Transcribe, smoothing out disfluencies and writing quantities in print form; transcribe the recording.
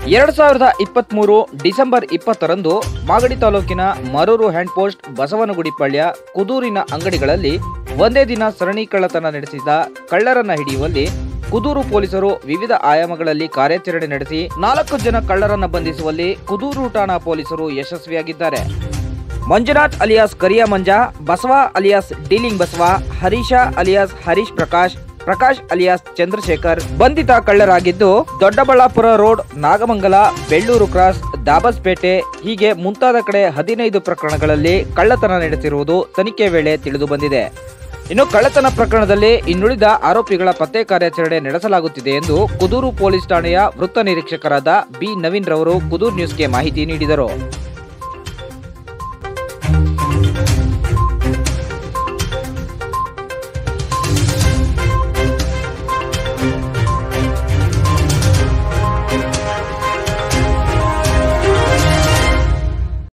2023 December 20ರಂದು Magadi ತಾಲೂಕಿನ Marur hand post Basavanagudi ಪಾಳ್ಯ ಕುದೂರಿನ ಅಂಗಡಿಗಳಲ್ಲಿ ಒಂದೇ ದಿನ ಸರಣಿ ಕಳ್ಳತನ ನಡೆಸಿದ ಕಳ್ಳರನ್ನ ಹಿಡಿಯುವಲ್ಲಿ ಕುದೂರು ಪೊಲೀಸರು ವಿವಿಧ ಆಯಾಮಗಳಲ್ಲಿ ಕಾರ್ಯಾಚರಣೆ ನಡೆಸಿ 4 ಜನ ಕಳ್ಳರನ್ನ ಬಂಧಿಸುವಲ್ಲಿ ಕುದೂರು ಠಾಣಾ ಪೊಲೀಸರು ಯಶಸ್ವಿಯಾಗಿದ್ದಾರೆ. Manjunath alias Kariya Manja, Basava alias dealing Basava, Harisha alias Harish Prakash, Prakash alias Chandrashekar ಬಂಧಿತ ಕಳ್ಳರಾಗಿದ್ದು ದೊಡ್ಡಬಳ್ಳಾಪುರ ರೋಡ್, ನಾಗಮಂಗಲ, ಬೆಳ್ಳೂರು ಕ್ರಾಸ್, ದಾಬಸ್ಪೇಟೆ ಹೀಗೆ ಮುಂತಾದ ಕಡೆ 15 ಪ್ರಕರಣಗಳಲ್ಲಿ ಕಳ್ಳತನ ನಡೆಸಿರುವುದು ತನಿಖೆ ವೇಳೆ ತಿಳಿದು ಬಂದಿದೆ. ಇನ್ನು ಕಳ್ಳತನ ಪ್ರಕರಣದಲ್ಲಿ ಇನ್ನುಳಿದ ಆರೋಪಿಗಳ ಪತ್ತೆ ಕಾರ್ಯಾಚರಣೆ ನಡೆಸಲಾಗುತ್ತಿದೆ ಎಂದು ಕುದೂರು ಪೊಲೀಸ್ ಠಾಣೆಯ ವೃತ್ತ ನಿರೀಕ್ಷಕರಾದ ಬಿ ನವೀನ್ ರವರು ಕುದೂರು ನ್ಯೂಸ್ಗೆ ಮಾಹಿತಿ ನೀಡಿದರು.